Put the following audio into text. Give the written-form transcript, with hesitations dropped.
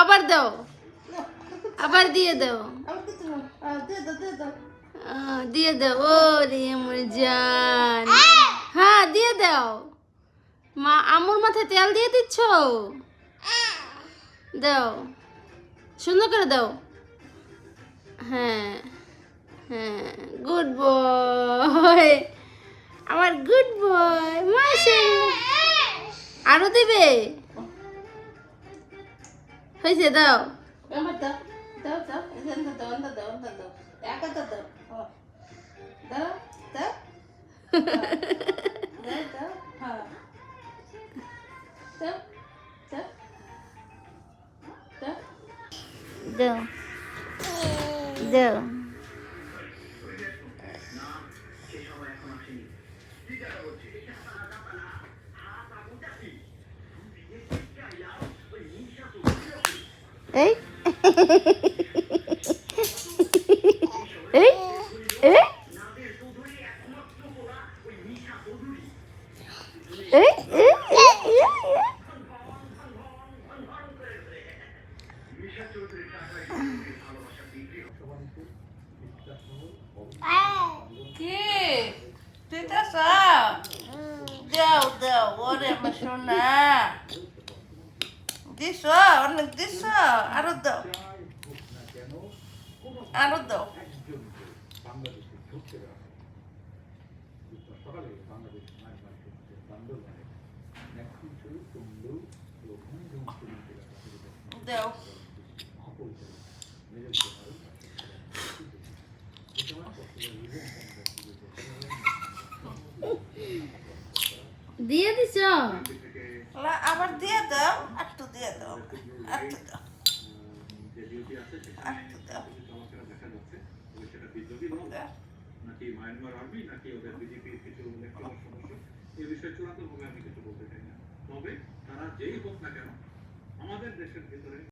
আবার দাও, আবার দিয়ে দাও, দিয়ে দাও। ও রে আমার জান, হ্যাঁ দিয়ে দাও। মা আমুর মাথায় তেল দিয়ে দিচ্ছ? দাও, সুন্দর করে দাও। হ্যাঁ হ্যাঁ, গুড বয়, আমার গুড বয়। মাশাআল্লাহ, আরো দিবে? হয়েছে, দাও। দাও দাও। এই এই এই এই এই কি দিতেছ? দাও দাও, ওরে আমার সোনা, দিছ, অনেক দিছ, আরো দাও, আরো দাও। দাও, দিয়ে দিছ? আবার দিয়ে দাও, একটু দিয়ে দাও, একটু দাও, একটু দাও। নাকি মায়ানমার আর্মি নাকি ওদের বিজেপির কিছু সমস্যা, এই বিষয়ে চূড়ান্তভাবে আমি কিছু বলতে চাই না। তবে তারা যেই হোক না কেন আমাদের দেশের ভিতরে